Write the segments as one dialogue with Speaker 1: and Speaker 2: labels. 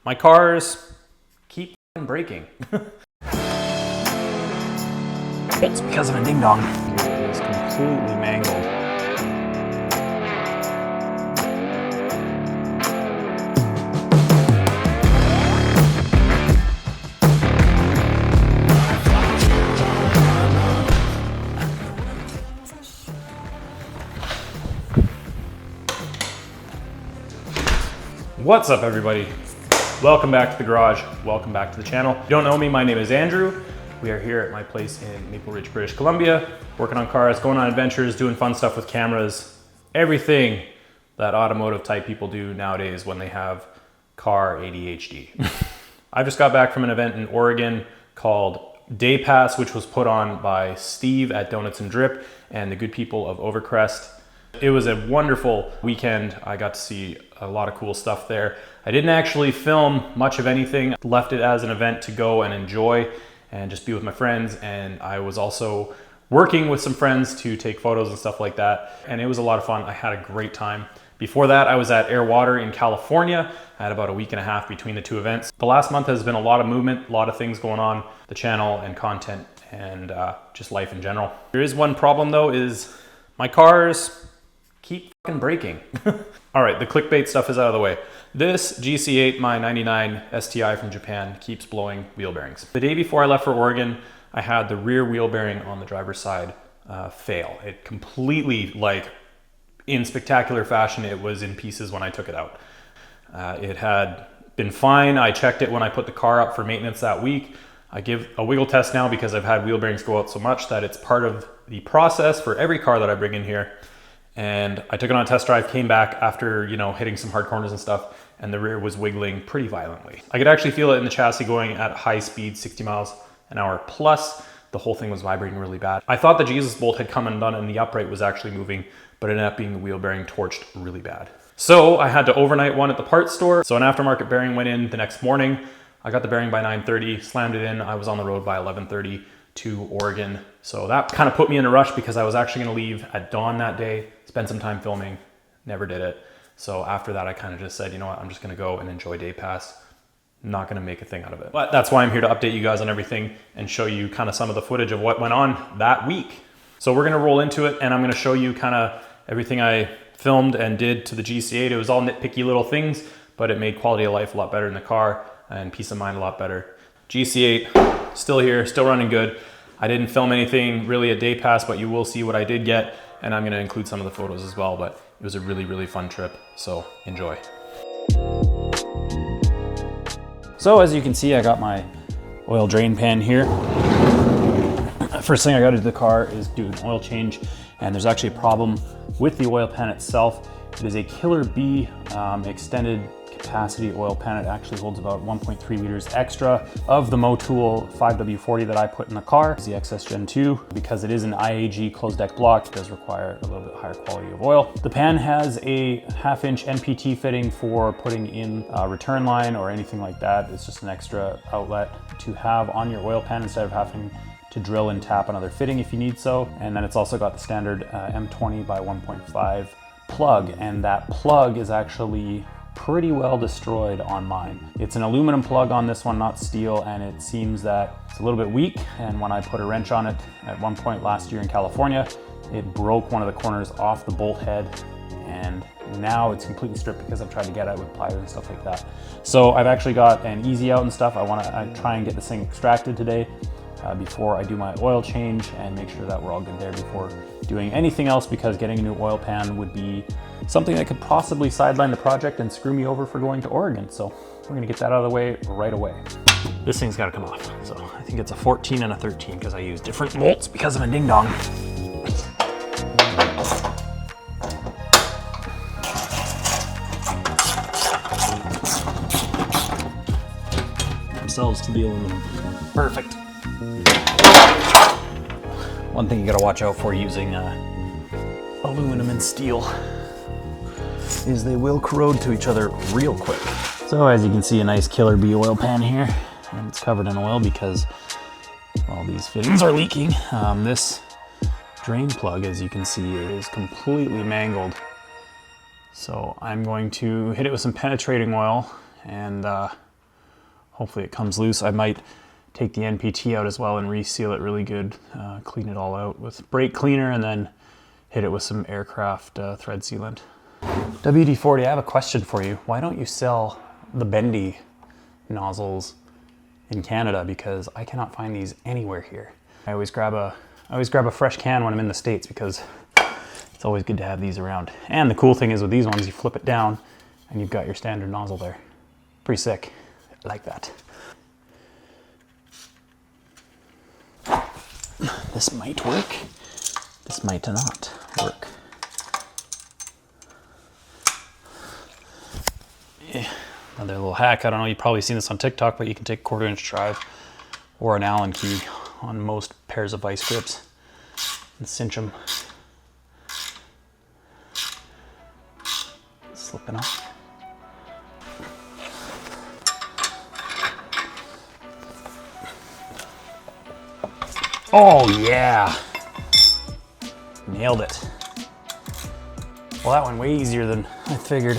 Speaker 1: My cars keep breaking. It's because of a ding dong. It is completely mangled. What's up, everybody? Welcome back to the garage. Welcome back to the channel. If you don't know me, my name is Andrew. We are here at my place in Maple Ridge, British Columbia, working on cars, going on adventures, doing fun stuff with cameras, everything that automotive type people do nowadays when they have car ADHD. I just got back from an event in Oregon called Daypass, which was put on by Steve at Donuts and Drip and the good people of Overcrest. It was a wonderful weekend. I got to see a lot of cool stuff there. I didn't actually film much of anything, left it as an event to go and enjoy and just be with my friends. And I was also working with some friends to take photos and stuff like that. And it was a lot of fun. I had a great time. Before that, I was at Air Water in California. I had about a week and a half between the two events. The last month has been a lot of movement, a lot of things going on, the channel and content and just life in general. There is one problem though, is my cars keep fucking breaking. All right, the clickbait stuff is out of the way. This GC8, my 99 STI from Japan, keeps blowing wheel bearings. The day before I left for Oregon, I had the rear wheel bearing on the driver's side fail. It completely, like in spectacular fashion, it was in pieces when I took it out. It had been fine. I checked it when I put the car up for maintenance that week. I give a wiggle test now because I've had wheel bearings go out so much that it's part of the process for every car that I bring in here. And I took it on a test drive, came back after, hitting some hard corners and stuff, and the rear was wiggling pretty violently. I could actually feel it in the chassis going at high speed, 60 miles an hour plus. The whole thing was vibrating really bad. I thought the Jesus bolt had come undone and the upright was actually moving, but it ended up being the wheel bearing torched really bad. So I had to overnight one at the parts store. So an aftermarket bearing went in the next morning. I got the bearing by 9:30, slammed it in. I was on the road by 11:30 to Oregon. So that kind of put me in a rush because I was actually gonna leave at dawn that day, spend some time filming, never did it. So after that, I kind of just said, you know what, I'm just gonna go and enjoy Daypass. Not gonna make a thing out of it. But that's why I'm here to update you guys on everything and show you kind of some of the footage of what went on that week. So we're gonna roll into it and I'm gonna show you kind of everything I filmed and did to the GC8. It was all nitpicky little things, but it made quality of life a lot better in the car and peace of mind a lot better. GC8, still here, still running good. I didn't film anything really at Daypass, but you will see what I did get, and I'm gonna include some of the photos as well, but it was a really, really fun trip, so enjoy. So as you can see, I got my oil drain pan here. First thing I gotta do to the car is do an oil change, and there's actually a problem with the oil pan itself. It is a Killer B extended capacity oil pan. It actually holds about 1.3 liters extra of the Motul 5W40 that I put in the car. It's the XS Gen 2. Because it is an IAG closed deck block, it does require a little bit higher quality of oil. The pan has a 1/2-inch NPT fitting for putting in a return line or anything like that. It's just an extra outlet to have on your oil pan instead of having to drill and tap another fitting if you need so. And then it's also got the standard M20 by 1.5 plug, and that plug is actually pretty well destroyed on mine. It's an aluminum plug on this one, not steel, and it seems that it's a little bit weak, and when I put a wrench on it at one point last year in California, it broke one of the corners off the bolt head, and now it's completely stripped because I've tried to get it with pliers and stuff like that. So I've actually got an easy out and stuff. I try and get this thing extracted today before I do my oil change and make sure that we're all good there before doing anything else, because getting a new oil pan would be something that could possibly sideline the project and screw me over for going to Oregon. So we're gonna get that out of the way right away. This thing's gotta come off. So I think it's a 14 and a 13 because I use different bolts because of a ding dong. Themselves to the aluminum. Perfect. One thing you gotta watch out for using aluminum and steel is they will corrode to each other real quick. So as you can see, a nice Killer B oil pan here, and it's covered in oil because all these fittings are leaking. This drain plug, as you can see, is completely mangled. So I'm going to hit it with some penetrating oil and Hopefully it comes loose. I might take the NPT out as well and reseal it really good, clean it all out with brake cleaner, and then hit it with some aircraft thread sealant. WD-40, I have a question for you. Why don't you sell the bendy nozzles in Canada? Because I cannot find these anywhere here. I always grab a fresh can when I'm in the States because it's always good to have these around. And the cool thing is with these ones, you flip it down and you've got your standard nozzle there. Pretty sick. I like that. This might work. This might not work. Yeah. Another little hack. I don't know, you've probably seen this on TikTok, but you can take a 1/4" drive or an Allen key on most pairs of vice grips and cinch them. Slipping off. Oh yeah, nailed it. Well, that went way easier than I figured.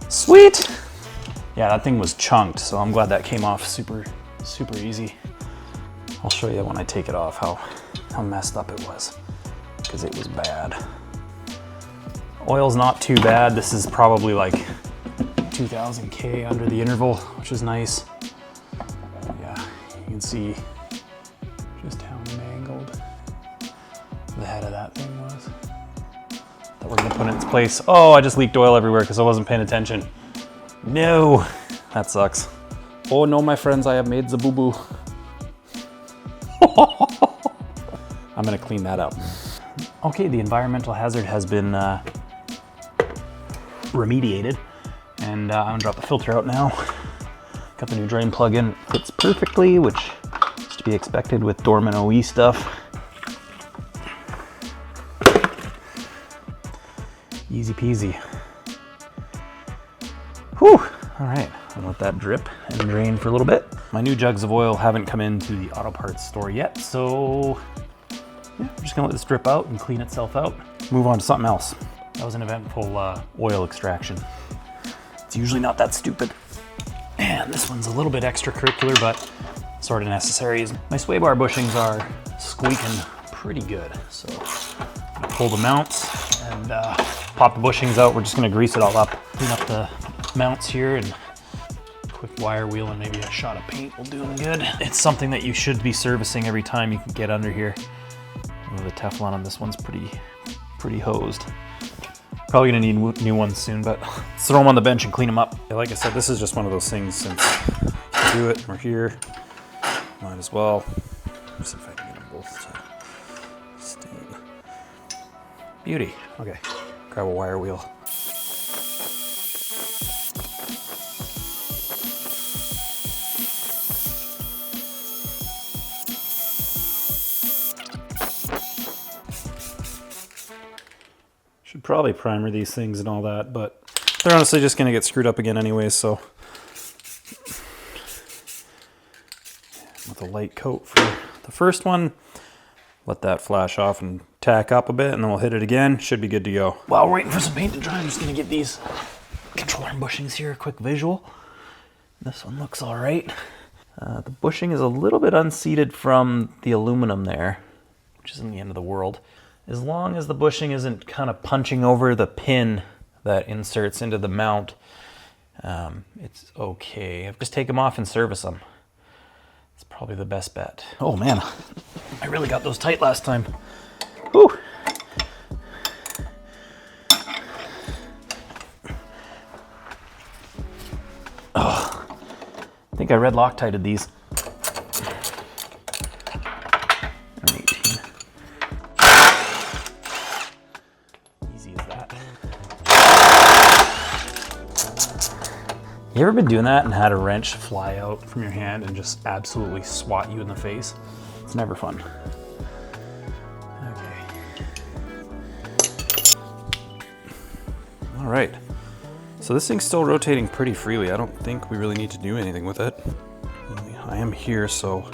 Speaker 1: Sweet. Yeah, that thing was chunked, so I'm glad that came off super easy. I'll show you when I take it off how messed up it was, because it was bad. Oil's not too bad. This is probably like 2000 K under the interval, which is nice. Yeah, you can see just how mangled the head of that thing was. That we're gonna put in its place. Oh, I just leaked oil everywhere because I wasn't paying attention. No, that sucks. Oh no, my friends, I have made the boo-boo. I'm gonna clean that up. Okay, the environmental hazard has been remediated, and I'm gonna drop the filter out now. Got the new drain plug in, fits perfectly, which is to be expected with Dorman OE stuff. Easy peasy. Whew, all right, I'll let that drip and drain for a little bit. My new jugs of oil haven't come into the auto parts store yet, so yeah, I'm just gonna let this drip out and clean itself out. Move on to something else. That was an eventful oil extraction. It's usually not that stupid. And this one's a little bit extracurricular, but sort of necessary. My sway bar bushings are squeaking pretty good, so I'm gonna pull the mounts and pop the bushings out. We're just gonna grease it all up, clean up the mounts here, and quick wire wheel and maybe a shot of paint will do them good. It's something that you should be servicing every time you can get under here. Oh, the Teflon on this one's pretty hosed. Probably gonna need new ones soon, but let's throw them on the bench and clean them up. Like I said, this is just one of those things, since I do it, we're here, might as well. Let's see if I can get them both to stay. Beauty. Okay, grab a wire wheel. Should probably primer these things and all that, but they're honestly just gonna get screwed up again anyway, so. With a light coat for the first one, let that flash off and tack up a bit, and then we'll hit it again. Should be good to go. While we're waiting for some paint to dry, I'm just gonna give these control arm bushings here a quick visual. This one looks all right. The bushing is a little bit unseated from the aluminum there, which isn't the end of the world. As long as the bushing isn't kind of punching over the pin that inserts into the mount, it's okay. Just take them off and service them. It's probably the best bet. Oh man, I really got those tight last time. Whew. Oh, I think I red Loctited these. You ever been doing that and had a wrench fly out from your hand and just absolutely swat you in the face? It's never fun. Okay. All right. So this thing's still rotating pretty freely. I don't think we really need to do anything with it. I am here, so.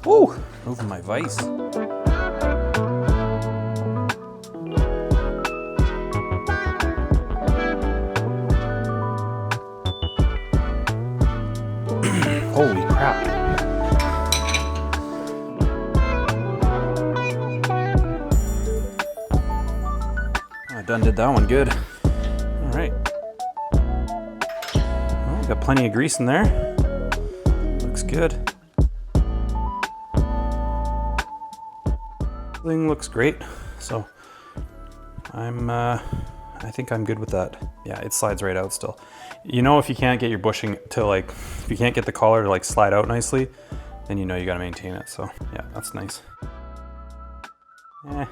Speaker 1: Woo! Moving my vise. Holy crap. I done did that one good. All right. Well, got plenty of grease in there. Looks good. Thing looks great. So I think I'm good with that. Yeah, it slides right out still. You know, if you can't get your bushing to like, if you can't get the collar to like slide out nicely, then you know you gotta maintain it. So yeah, that's nice. You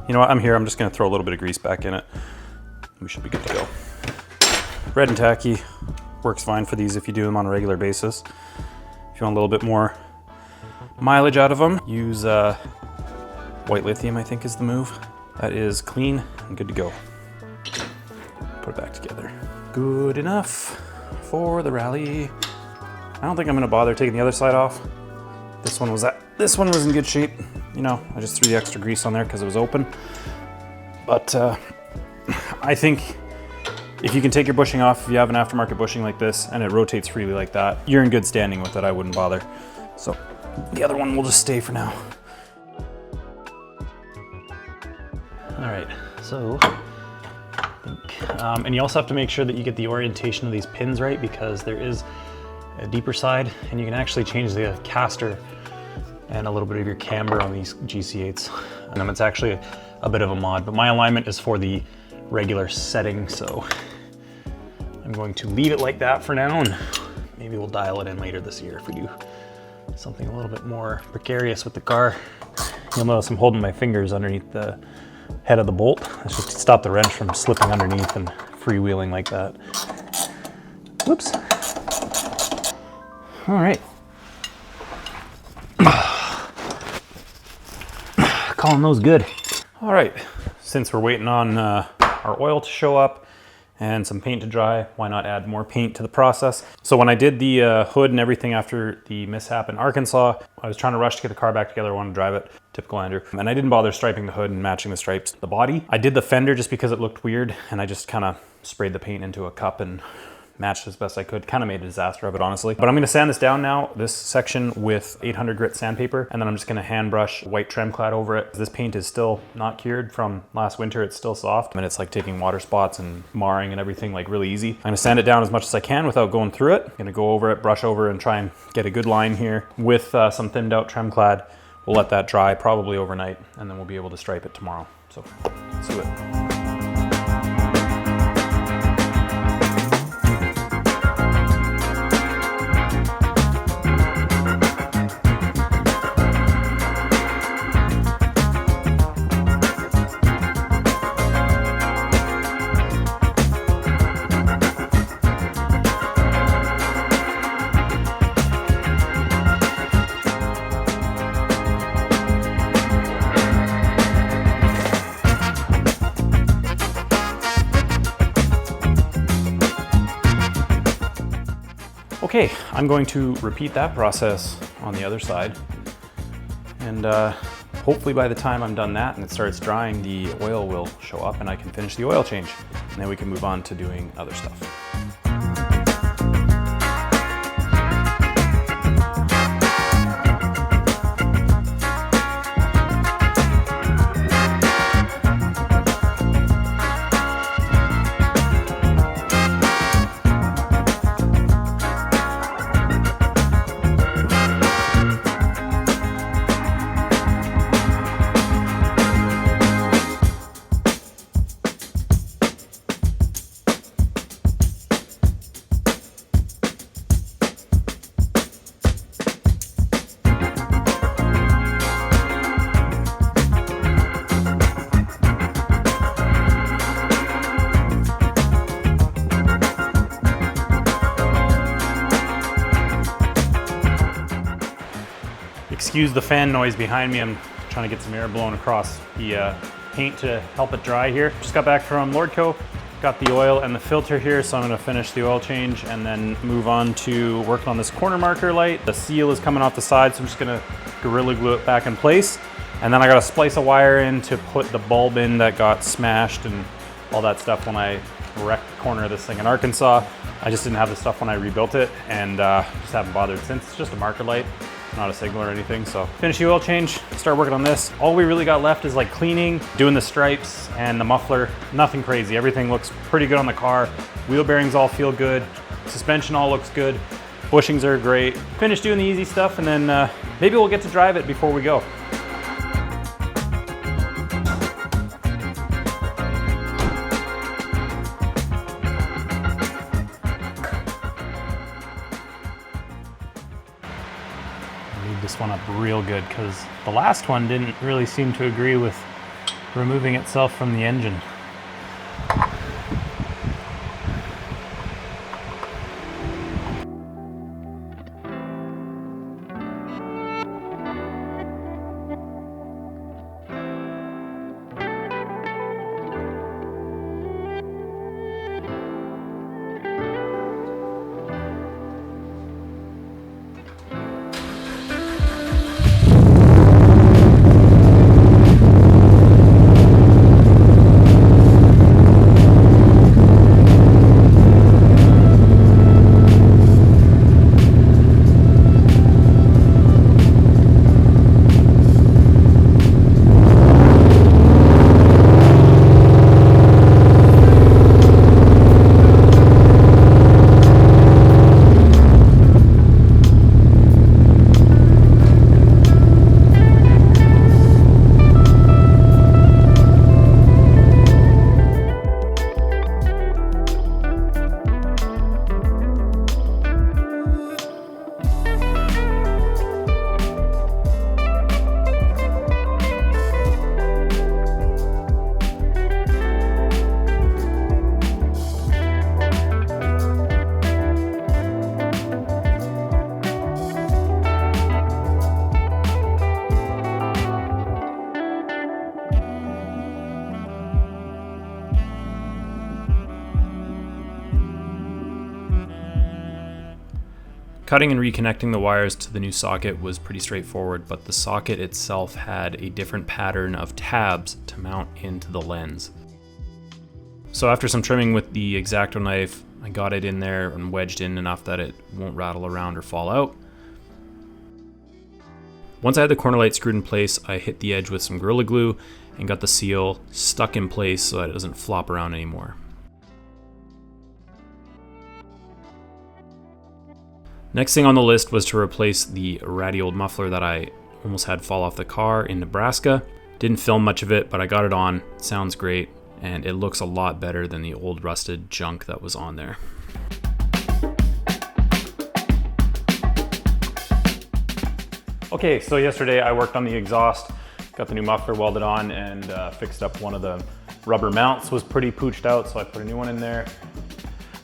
Speaker 1: know what, I'm here, I'm just gonna throw a little bit of grease back in it. We should be good to go. Red and tacky works fine for these if you do them on a regular basis. If you want a little bit more mileage out of them, use white lithium, I think is the move. That is clean and good to go. Put it back together. Good enough for the rally. I don't think I'm gonna bother taking the other side off. This one was in good shape. You know, I just threw the extra grease on there because it was open. But I think if you can take your bushing off, if you have an aftermarket bushing like this and it rotates freely like that, you're in good standing with it. I wouldn't bother. So the other one will just stay for now. All right, so and you also have to make sure that you get the orientation of these pins right, because there is a deeper side and you can actually change the caster and a little bit of your camber on these GC8s. And it's actually a bit of a mod, but my alignment is for the regular setting, so I'm going to leave it like that for now, and maybe we'll dial it in later this year if we do something a little bit more precarious with the car. You'll notice I'm holding my fingers underneath the head of the bolt. That's just to stop the wrench from slipping underneath and freewheeling like that. Whoops. All right. Calling those good. All right, since we're waiting on our oil to show up and some paint to dry, why not add more paint to the process? So when I did the hood and everything after the mishap in Arkansas, I was trying to rush to get the car back together. I wanted to drive it, typical Andrew. And I didn't bother striping the hood and matching the stripes to the body. I did the fender just because it looked weird, and I just kind of sprayed the paint into a cup and matched as best I could. Kind of made a disaster of it, honestly. But I'm gonna sand this down now, this section, with 800 grit sandpaper, and then I'm just gonna hand brush white trem clad over it. This paint is still not cured from last winter. It's still soft, and it's like taking water spots and marring and everything like really easy. I'm gonna sand it down as much as I can without going through it. I'm gonna go over it, brush over, and try and get a good line here with some thinned out trem clad. We'll let that dry probably overnight, and then we'll be able to stripe it tomorrow. So let's do it. Okay, I'm going to repeat that process on the other side, and hopefully by the time I'm done that and it starts drying, the oil will show up and I can finish the oil change, and then we can move on to doing other stuff. Excuse the fan noise behind me. I'm trying to get some air blowing across the paint to help it dry here. Just got back from Lordco, got the oil and the filter here, so I'm gonna finish the oil change and then move on to working on this corner marker light. The seal is coming off the side, so I'm just gonna Gorilla Glue it back in place. And then I gotta splice a wire in to put the bulb in that got smashed and all that stuff when I wrecked the corner of this thing in Arkansas. I just didn't have the stuff when I rebuilt it, and just haven't bothered since. It's just a marker light, not a signal or anything. So finish the oil change, start working on this. All we really got left is like cleaning, doing the stripes and the muffler. Nothing crazy. Everything looks pretty good on the car. Wheel bearings all feel good. Suspension all looks good. Bushings are great. Finish doing the easy stuff, and then maybe we'll get to drive it before we go. This one up real good because the last one didn't really seem to agree with removing itself from the engine. Cutting and reconnecting the wires to the new socket was pretty straightforward, but the socket itself had a different pattern of tabs to mount into the lens. So after some trimming with the X-Acto knife, I got it in there and wedged in enough that it won't rattle around or fall out. Once I had the corner light screwed in place, I hit the edge with some Gorilla Glue and got the seal stuck in place so that it doesn't flop around anymore. Next thing on the list was to replace the ratty old muffler that I almost had fall off the car in Nebraska. Didn't film much of it, but I got it on. It sounds great, and it looks a lot better than the old rusted junk that was on there. Okay, so yesterday I worked on the exhaust, got the new muffler welded on, and fixed up one of the rubber mounts. Was pretty pooched out, so I put a new one in there.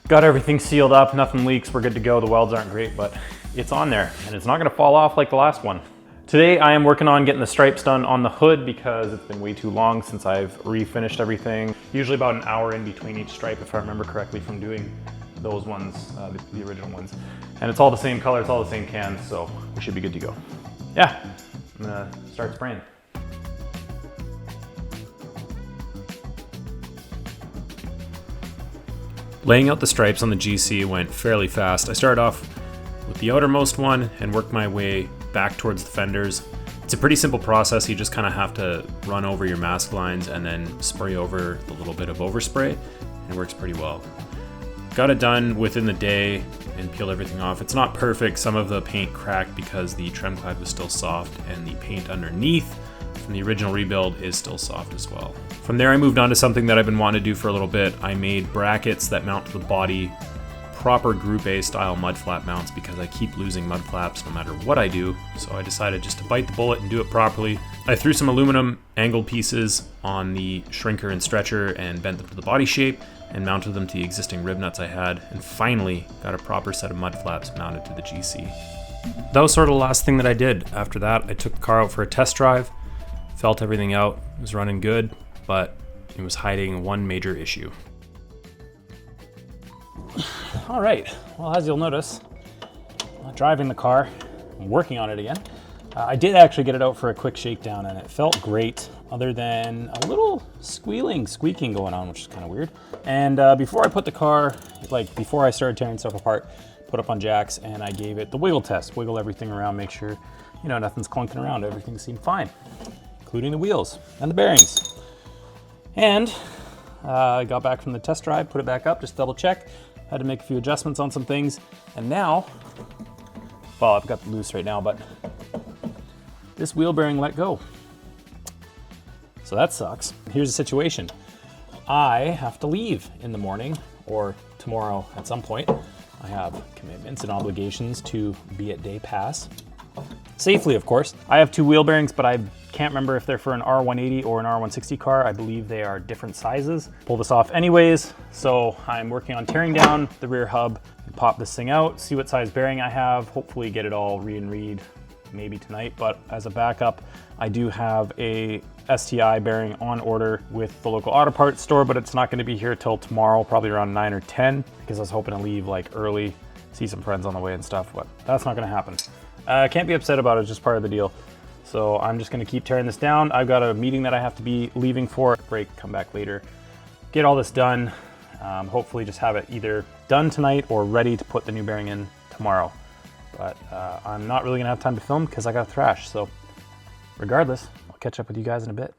Speaker 1: Got everything sealed up, nothing leaks, we're good to go. The welds aren't great, but it's on there and it's not gonna fall off like the last one. Today I am working on getting the stripes done on the hood because it's been way too long since I've refinished everything. Usually about an hour in between each stripe, if I remember correctly from doing those ones, the original ones. And it's all the same color, it's all the same cans, so we should be good to go. Yeah, I'm gonna start spraying. Laying out the stripes on the GC went fairly fast. I started off with the outermost one and worked my way back towards the fenders. It's a pretty simple process. You just kind of have to run over your mask lines and then spray over the little bit of overspray. It works pretty well. Got it done within the day and peeled everything off. It's not perfect. Some of the paint cracked because the trim clad was still soft and the paint underneath from the original rebuild is still soft as well. From there I moved on to something that I've been wanting to do for a little bit. I made brackets that mount to the body, proper Group A style mud flap mounts because I keep losing mud flaps no matter what I do. So I decided just to bite the bullet and do it properly. I threw some aluminum angled pieces on the shrinker and stretcher and bent them to the body shape and mounted them to the existing rib nuts I had, and finally got a proper set of mud flaps mounted to the GC. That was sort of the last thing that I did. After that, I took the car out for a test drive, felt everything out, it was running good, but it was hiding one major issue. All right, well, as you'll notice, driving the car, I'm working on it again. I did actually get it out for a quick shakedown and it felt great. other than a little squeaking going on, which is kind of weird. And before I put the car, like before I started tearing stuff apart, put up on jacks, and I gave it the wiggle test. Wiggle everything around, make sure, you know, nothing's clunking around. Everything seemed fine, including the wheels and the bearings. And I got back from the test drive, put it back up, just double check. Had to make a few adjustments on some things. And now, well, I've got it loose right now, but this wheel bearing let go. So that sucks. Here's the situation. I have to leave in the morning or tomorrow at some point. I have commitments and obligations to be at Daypass. Safely, of course. I have 2 wheel bearings, but I can't remember if they're for an R180 or an R160 car. I believe they are different sizes. Pull this off anyways. So I'm working on tearing down the rear hub and pop this thing out, see what size bearing I have, hopefully get it all read maybe tonight. But as a backup, I do have a STI bearing on order with the local auto parts store, but it's not going to be here till tomorrow, probably around 9 or 10, because I was hoping to leave like early, see some friends on the way and stuff, but that's not going to happen. Can't be upset about it, it's just part of the deal. So I'm just going to keep tearing this down. I've got a meeting that I have to be leaving for, break, come back later, get all this done. Hopefully just have it either done tonight or ready to put the new bearing in tomorrow. But I'm not really gonna have time to film because I got thrash. So regardless, I'll catch up with you guys in a bit.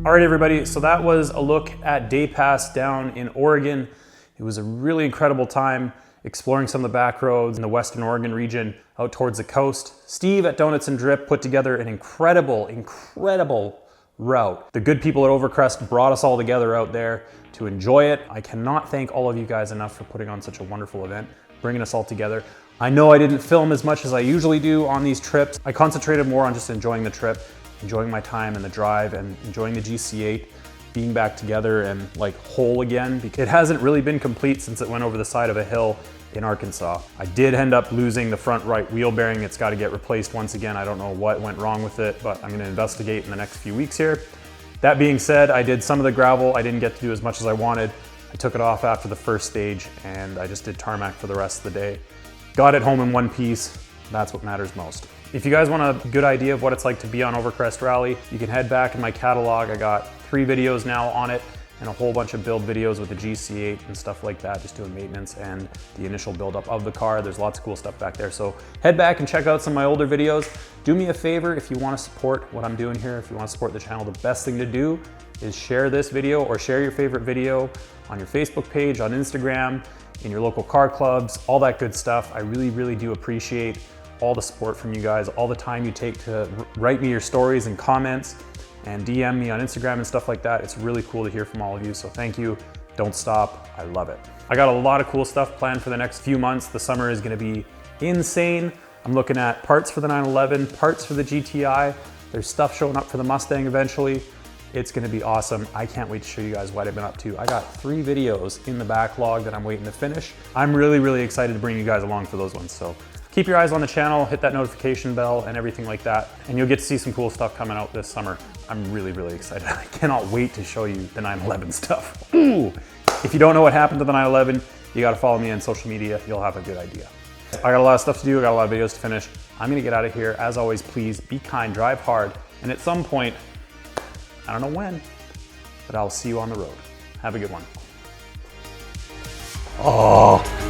Speaker 1: All right, everybody, so that was a look at Daypass down in Oregon. It was a really incredible time exploring some of the back roads in the Western Oregon region out towards the coast. Steve at Donuts and Drip put together an incredible route. The good people at Overcrest brought us all together out there to enjoy it. I cannot thank all of you guys enough for putting on such a wonderful event, bringing us all together. I know I didn't film as much as I usually do on these trips. I concentrated more on just enjoying the trip, enjoying my time and the drive, and enjoying the GC8, being back together and like whole again, because it hasn't really been complete since it went over the side of a hill in Arkansas. I did end up losing the front right wheel bearing. It's got to get replaced once again. I don't know what went wrong with it, but I'm going to investigate in the next few weeks here. That being said, I did some of the gravel. I didn't get to do as much as I wanted. I took it off after the first stage and I just did tarmac for the rest of the day. Got it home in one piece. That's what matters most. If you guys want a good idea of what it's like to be on Overcrest Rally, you can head back in my catalog. I got 3 videos now on it and a whole bunch of build videos with the GC8 and stuff like that, just doing maintenance and the initial buildup of the car. There's lots of cool stuff back there. So head back and check out some of my older videos. Do me a favor, if you want to support what I'm doing here, if you want to support the channel, the best thing to do is share this video or share your favorite video on your Facebook page, on Instagram, in your local car clubs, all that good stuff. I really do appreciate all the support from you guys, all the time you take to write me your stories and comments and DM me on Instagram and stuff like that. It's really cool to hear from all of you, so thank you. Don't stop, I love it. I got a lot of cool stuff planned for the next few months. The summer is gonna be insane. I'm looking at parts for the 911, parts for the GTI. There's stuff showing up for the Mustang eventually. It's gonna be awesome. I can't wait to show you guys what I've been up to. I got 3 videos in the backlog that I'm waiting to finish. I'm really excited to bring you guys along for those ones. So keep your eyes on the channel, hit that notification bell and everything like that, and you'll get to see some cool stuff coming out this summer. I'm really, really excited. I cannot wait to show you the 9/11 stuff. Ooh! If you don't know what happened to the 9/11, you gotta follow me on social media. You'll have a good idea. I got a lot of stuff to do. I got a lot of videos to finish. I'm gonna get out of here. As always, please be kind, drive hard, and at some point, I don't know when, but I'll see you on the road. Have a good one. Oh.